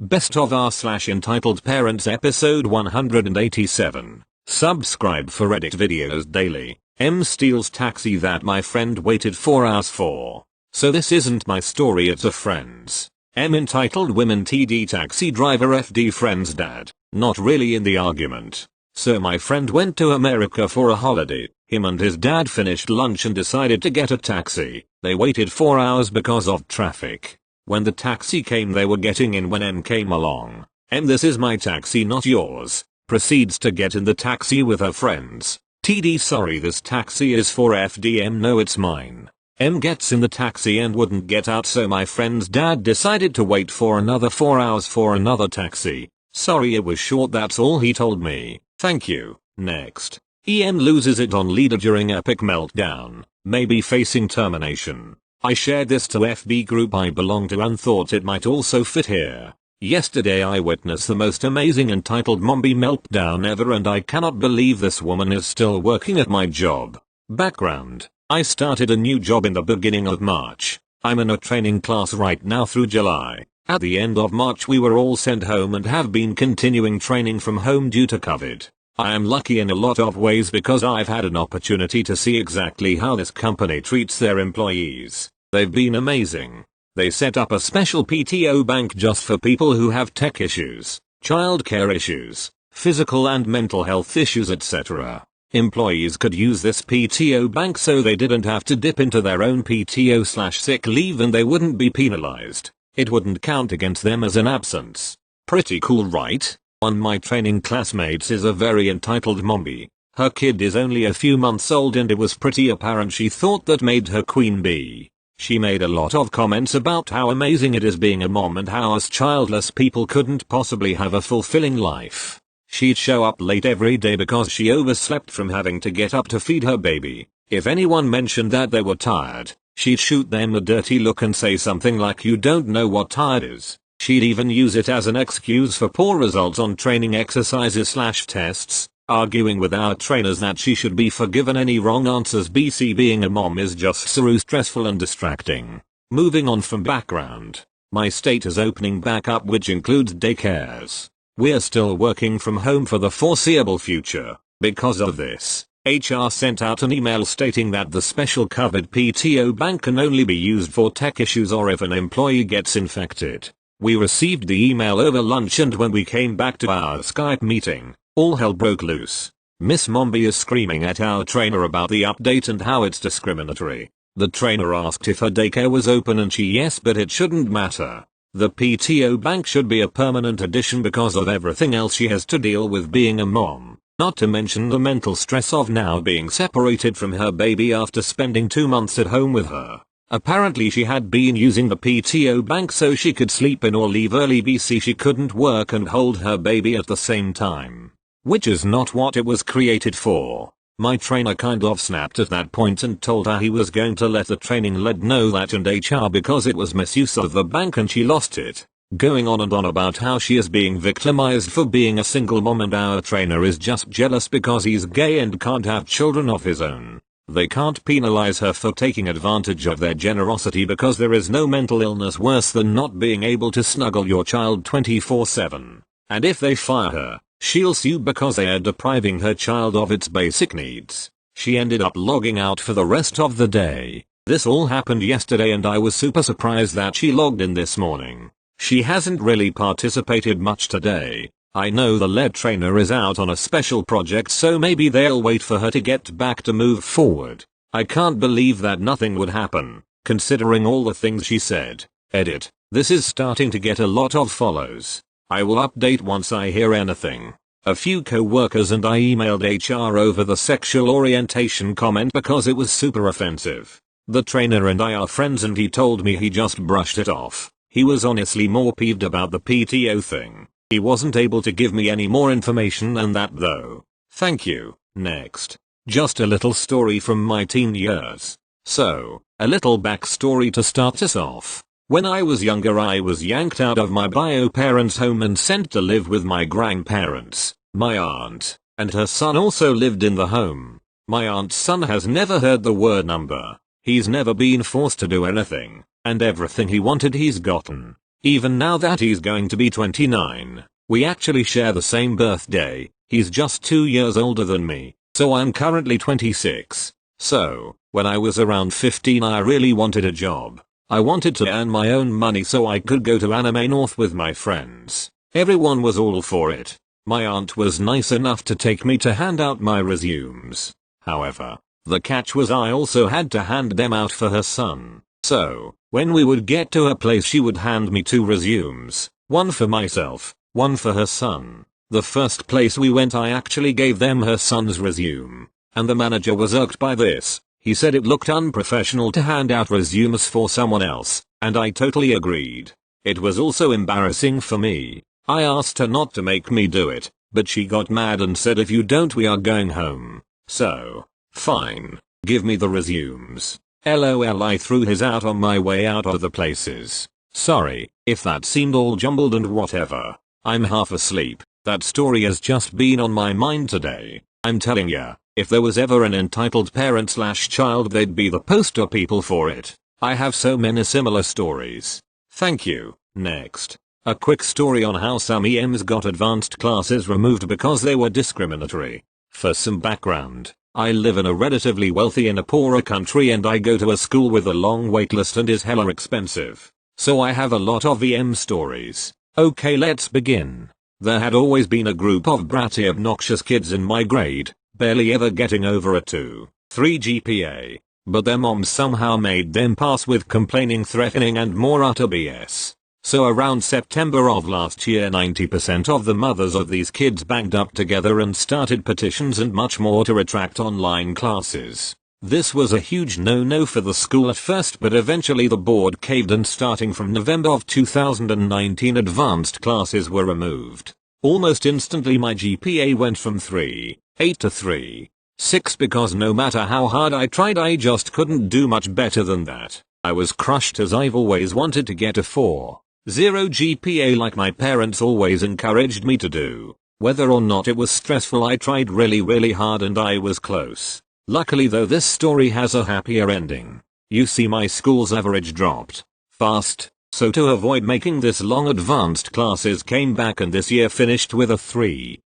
Best of r/entitled parents episode 187. Subscribe for edit videos daily. M steals taxi that my friend waited 4 hours for. So this isn't my story, it's a friend's. M entitled Women TD taxi driver FD friend's dad. Not really in the argument. So my friend went to America for a holiday. Him and his dad finished lunch and decided to get a taxi. They waited 4 hours because of traffic. When the taxi came, they were getting in when M came along. M, this is my taxi, not yours. Proceeds to get in the taxi with her friends. TD, sorry, this taxi is for FDM, no, it's mine. M gets in the taxi and wouldn't get out, so my friend's dad decided to wait for another 4 hours for another taxi. Sorry, it was short, that's all he told me. Thank you. Next. EM loses it on leader during epic meltdown. Maybe facing termination. I shared this to FB group I belong to and thought it might also fit here. Yesterday I witnessed the most amazing entitled mommy meltdown ever, and I cannot believe this woman is still working at my job. Background. I started a new job in the beginning of March. I'm in a training class right now through July. At the end of March we were all sent home and have been continuing training from home due to COVID. I am lucky in a lot of ways because I've had an opportunity to see exactly how this company treats their employees. They've been amazing. They set up a special PTO bank just for people who have tech issues, childcare issues, physical and mental health issues, etc. Employees could use this PTO bank so they didn't have to dip into their own PTO/sick leave and they wouldn't be penalized. It wouldn't count against them as an absence. Pretty cool, right? One of my training classmates is a very entitled mommy. Her kid is only a few months old and it was pretty apparent she thought that made her queen bee. She made a lot of comments about how amazing it is being a mom and how us childless people couldn't possibly have a fulfilling life. She'd show up late every day because she overslept from having to get up to feed her baby. If anyone mentioned that they were tired, she'd shoot them a dirty look and say something like, "You don't know what tired is." She'd even use it as an excuse for poor results on training exercises/tests. Arguing with our trainers that she should be forgiven any wrong answers. BC, being a mom is just so stressful and distracting. Moving on from background. My state is opening back up, which includes daycares. We're still working from home for the foreseeable future. Because of this, HR sent out an email stating that the special covered PTO bank can only be used for tech issues or if an employee gets infected. We received the email over lunch and when we came back to our Skype meeting, all hell broke loose. Miss Mombi is screaming at our trainer about the update and how it's discriminatory. The trainer asked if her daycare was open and she yes, but it shouldn't matter. The PTO bank should be a permanent addition because of everything else she has to deal with being a mom. Not to mention the mental stress of now being separated from her baby after spending 2 months at home with her. Apparently she had been using the PTO bank so she could sleep in or leave early. BC, she couldn't work and hold her baby at the same time. Which is not what it was created for. My trainer kind of snapped at that point and told her he was going to let the training lead know that and HR because it was misuse of the bank and she lost it. Going on and on about how she is being victimized for being a single mom and our trainer is just jealous because he's gay and can't have children of his own. They can't penalize her for taking advantage of their generosity because there is no mental illness worse than not being able to snuggle your child 24/7. And if they fire her, she'll sue because they are depriving her child of its basic needs. She ended up logging out for the rest of the day. This all happened yesterday and I was super surprised that she logged in this morning. She hasn't really participated much today. I know the lead trainer is out on a special project so maybe they'll wait for her to get back to move forward. I can't believe that nothing would happen, considering all the things she said. Edit. This is starting to get a lot of follows. I will update once I hear anything. A few co-workers and I emailed HR over the sexual orientation comment because it was super offensive. The trainer and I are friends and he told me he just brushed it off. He was honestly more peeved about the PTO thing. He wasn't able to give me any more information than that though. Thank you. Next. Just a little story from my teen years. So, a little backstory to start us off. When I was younger I was yanked out of my bio parents' home and sent to live with my grandparents. My aunt and her son also lived in the home. My aunt's son has never heard the word number. He's never been forced to do anything, and everything he wanted he's gotten. even now that he's going to be 29. We actually share the same birthday. He's just 2 years older than me, so I'm currently 26. So, when I was around 15 I really wanted a job. I wanted to earn my own money so I could go to Anime North with my friends. Everyone was all for it. My aunt was nice enough to take me to hand out my resumes. However, the catch was I also had to hand them out for her son. So, when we would get to her place she would hand me 2 resumes, one for myself, one for her son. The first place we went I actually gave them her son's resume, and the manager was irked by this. He said it looked unprofessional to hand out resumes for someone else, and I totally agreed. It was also embarrassing for me. I asked her not to make me do it, but she got mad and said if you don't we are going home. So, fine, give me the resumes. LOL, I threw his out on my way out of the places. Sorry, if that seemed all jumbled and whatever. I'm half asleep. That story has just been on my mind today. I'm telling ya, if there was ever an entitled parent/child they'd be the poster people for it. I have so many similar stories. Thank you. Next. A quick story on how some EMs got advanced classes removed because they were discriminatory. For some background, I live in a relatively wealthy in a poorer country and I go to a school with a long waitlist and is hella expensive. So I have a lot of EM stories. Okay, let's begin. There had always been a group of bratty obnoxious kids in my grade, barely ever getting over a 2.3 GPA. But their moms somehow made them pass with complaining, threatening and more utter BS. So around September of last year 90% of the mothers of these kids banged up together and started petitions and much more to retract online classes. This was a huge no-no for the school at first, but eventually the board caved and starting from November of 2019 advanced classes were removed. Almost instantly my GPA went from 3.8 to 3.6 because no matter how hard I tried I just couldn't do much better than that. I was crushed as I've always wanted to get a 4.0 GPA like my parents always encouraged me to do. Whether or not it was stressful I tried really hard and I was close. Luckily though this story has a happier ending. You see my school's average dropped fast, so to avoid making this long advanced classes came back and this year finished with a 3.9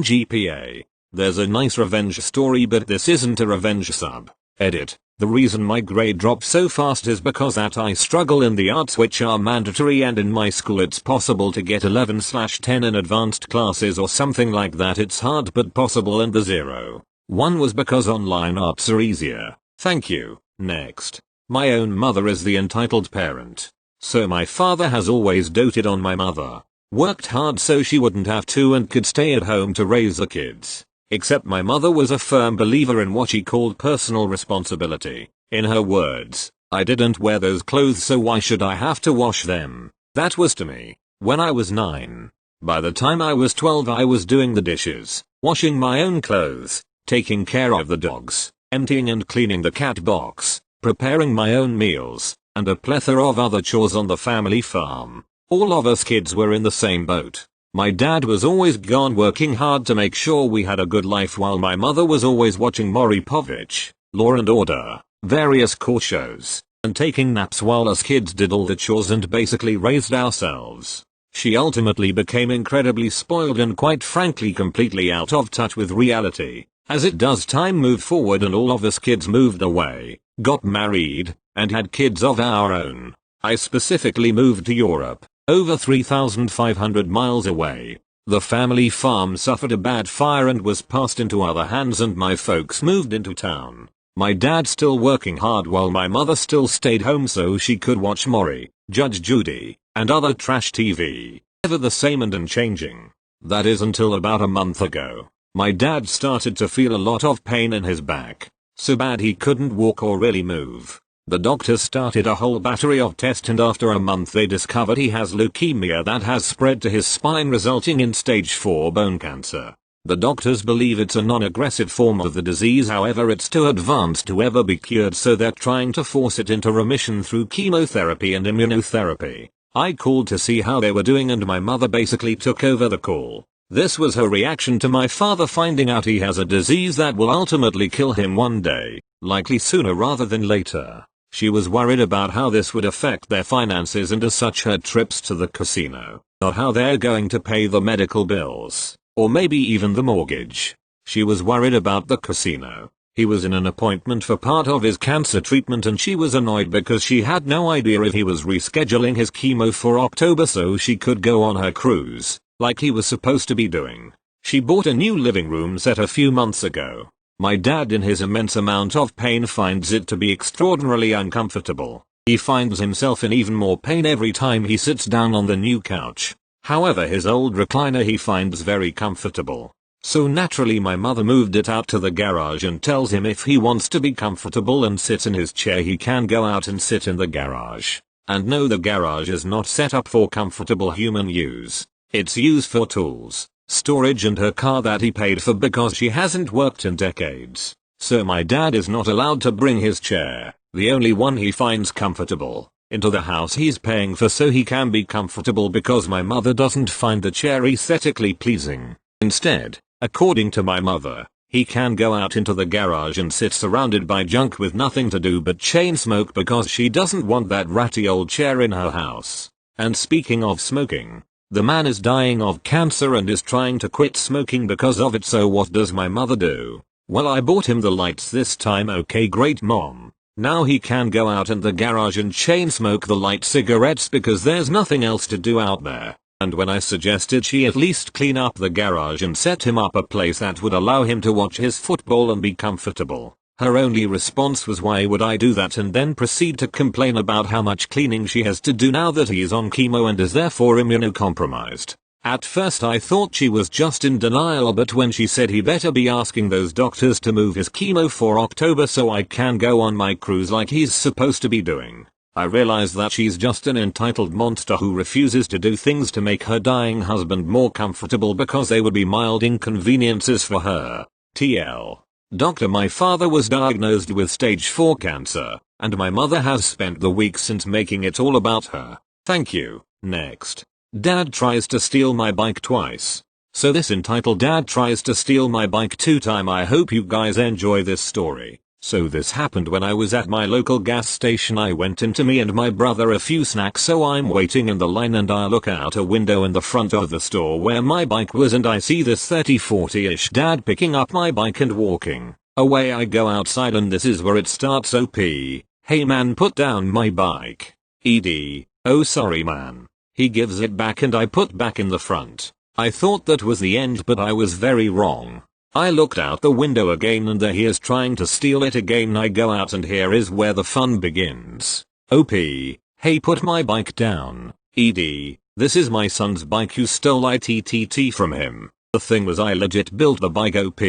GPA. There's a nice revenge story but this isn't a revenge sub. Edit. The reason my grade dropped so fast is because that I struggle in the arts which are mandatory and in my school it's possible to get 11/10 in advanced classes or something like that. It's hard but possible and the 0.1 was because online arts are easier. Thank you. Next. My own mother is the entitled parent. So my father has always doted on my mother. Worked hard so she wouldn't have to and could stay at home to raise the kids. Except my mother was a firm believer in what she called personal responsibility. In her words, I didn't wear those clothes so why should I have to wash them? That was to me. When I was 9. By the time I was 12 I was doing the dishes, washing my own clothes, taking care of the dogs, emptying and cleaning the cat box, preparing my own meals, and a plethora of other chores on the family farm. All of us kids were in the same boat. My dad was always gone working hard to make sure we had a good life while my mother was always watching Maury Povich, Law and Order, various court shows, and taking naps while us kids did all the chores and basically raised ourselves. She ultimately became incredibly spoiled and quite frankly completely out of touch with reality. As it does, time moved forward and all of us kids moved away, got married, and had kids of our own. I specifically moved to Europe, over 3,500 miles away. The family farm suffered a bad fire and was passed into other hands and my folks moved into town. My dad still working hard while my mother still stayed home so she could watch Maury, Judge Judy, and other trash TV. Ever the same and unchanging. That is until about a month ago. My dad started to feel a lot of pain in his back. So bad he couldn't walk or really move. The doctors started a whole battery of tests and after a month they discovered he has leukemia that has spread to his spine resulting in stage 4 bone cancer. The doctors believe it's a non-aggressive form of the disease, however it's too advanced to ever be cured so they're trying to force it into remission through chemotherapy and immunotherapy. I called to see how they were doing and my mother basically took over the call. This was her reaction to my father finding out he has a disease that will ultimately kill him one day, likely sooner rather than later. She was worried about how this would affect their finances and as such her trips to the casino, not how they're going to pay the medical bills, or maybe even the mortgage. She was worried about the casino. He was in an appointment for part of his cancer treatment and she was annoyed because she had no idea if he was rescheduling his chemo for October so she could go on her cruise, like he was supposed to be doing. She bought a new living room set a few months ago. My dad, in his immense amount of pain, finds it to be extraordinarily uncomfortable. He finds himself in even more pain every time he sits down on the new couch. However, his old recliner he finds very comfortable. So naturally my mother moved it out to the garage and tells him if he wants to be comfortable and sit in his chair he can go out and sit in the garage. And no, the garage is not set up for comfortable human use. It's used for tools, storage and her car that he paid for because she hasn't worked in decades. So my dad is not allowed to bring his chair, the only one he finds comfortable, into the house he's paying for so he can be comfortable because my mother doesn't find the chair aesthetically pleasing. Instead, according to my mother, he can go out into the garage and sit surrounded by junk with nothing to do but chain smoke because she doesn't want that ratty old chair in her house. And speaking of smoking, the man is dying of cancer and is trying to quit smoking because of it, so what does my mother do? Well, I bought him the lights this time. Okay, great mom. Now he can go out in the garage and chain smoke the light cigarettes because there's nothing else to do out there. And when I suggested she at least clean up the garage and set him up a place that would allow him to watch his football and be comfortable, her only response was, why would I do that, and then proceed to complain about how much cleaning she has to do now that he is on chemo and is therefore immunocompromised. At first I thought she was just in denial, but when she said he better be asking those doctors to move his chemo for October so I can go on my cruise like he's supposed to be doing, I realized that she's just an entitled monster who refuses to do things to make her dying husband more comfortable because they would be mild inconveniences for her. TL. Doctor, my father was diagnosed with stage 4 cancer, and my mother has spent the week since making it all about her. Thank you. Next. Dad tries to steal my bike twice. So this entitled Dad tries to steal my bike 2 times. I hope you guys enjoy this story. So this happened when I was at my local gas station. I went in to me and my brother a few snacks, so I'm waiting in the line and I look out a window in the front of the store where my bike was and I see this 30-40ish dad picking up my bike and walking away. I go outside and this is where it starts. OP. Hey man, put down my bike. ED. Oh sorry man. He gives it back and I put back in the front. I thought that was the end, but I was very wrong. I looked out the window again and there he is trying to steal it again. I go out and here is where the fun begins. OP. Hey, put my bike down. ED. This is my son's bike. You stole it from him. The thing was, I legit built the bike. OP.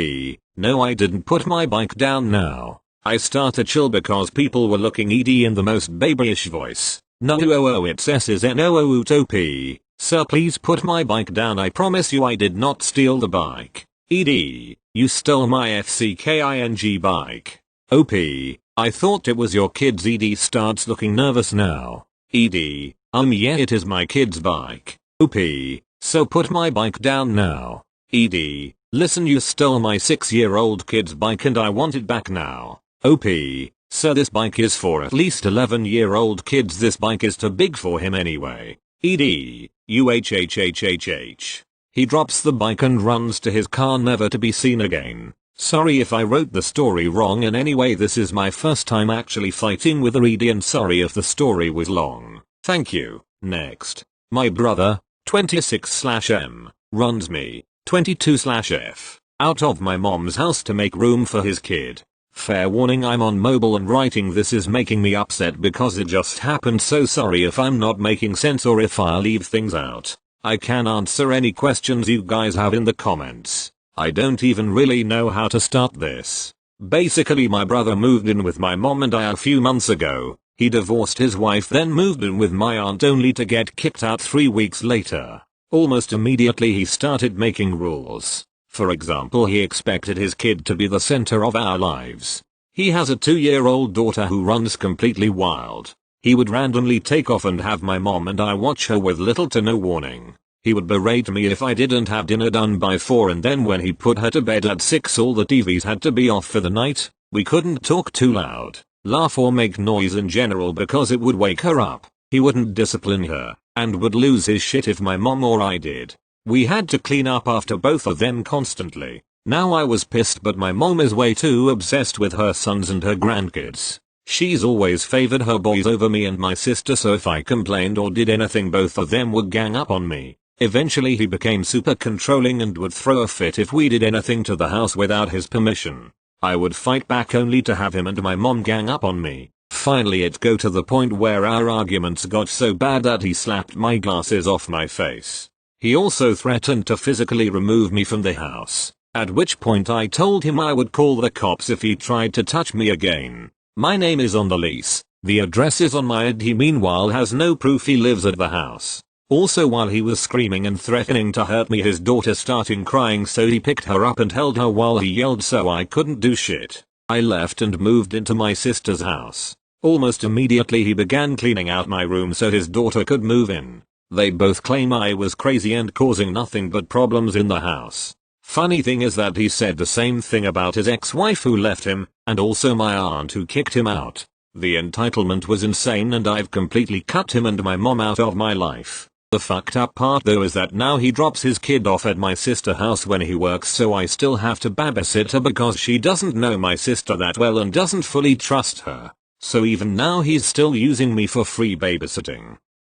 No, I didn't put my bike down now. I start to chill because people were looking. ED in the most babyish voice. No, it's SSNOO. OP. Sir, please put my bike down. I promise you I did not steal the bike. ED. You stole my FCKING bike. OP. I thought it was your kid's. ED starts looking nervous now. ED. Yeah, it is my kid's bike. OP. So put my bike down now. ED. Listen, you stole my 6-year-old kid's bike and I want it back now. OP. Sir, this bike is for at least 11-year-old kids. This bike is too big for him anyway. ED. UHHHHH. He drops the bike and runs to his car, never to be seen again. Sorry if I wrote the story wrong in any way. This is my first time actually fighting with a ED, and sorry if the story was long. Thank you. Next. My brother, 26/M, runs me, 22/F, out of my mom's house to make room for his kid. Fair warning, I'm on mobile and writing this is making me upset because it just happened, so sorry if I'm not making sense or if I leave things out. I can answer any questions you guys have in the comments. I don't even really know how to start this. Basically, my brother moved in with my mom and I a few months ago. He divorced his wife, then moved in with my aunt only to get kicked out 3 weeks later. Almost immediately he started making rules. For example, he expected his kid to be the center of our lives. He has a 2-year-old daughter who runs completely wild. He would randomly take off and have my mom and I watch her with little to no warning. He would berate me if I didn't have dinner done by 4, and then when he put her to bed at 6 all the TVs had to be off for the night. We couldn't talk too loud. laugh or make noise in general because it would wake her up. He wouldn't discipline her, and would lose his shit if my mom or I did. We had to clean up after both of them constantly. Now I was pissed, but my mom is way too obsessed with her sons and her grandkids. She's always favored her boys over me and my sister, so if I complained or did anything, both of them would gang up on me. Eventually he became super controlling and would throw a fit if we did anything to the house without his permission. I would fight back only to have him and my mom gang up on me. Finally it go to the point where our arguments got so bad that he slapped my glasses off my face. He also threatened to physically remove me from the house, at which point I told him I would call the cops if he tried to touch me again. My name is on the lease, the address is on my ID. He meanwhile has no proof he lives at the house. Also, while he was screaming and threatening to hurt me, his daughter started crying, so he picked her up and held her while he yelled, so I couldn't do shit. I left and moved into my sister's house. Almost immediately he began cleaning out my room so his daughter could move in. They both claim I was crazy and causing nothing but problems in the house. Funny thing is that he said the same thing about his ex-wife who left him, and also my aunt who kicked him out. The entitlement was insane, and I've completely cut him and my mom out of my life. The fucked up part though is that now he drops his kid off at my sister's house when he works, so I still have to babysit her because she doesn't know my sister that well and doesn't fully trust her. So even now he's still using me for free babysitting.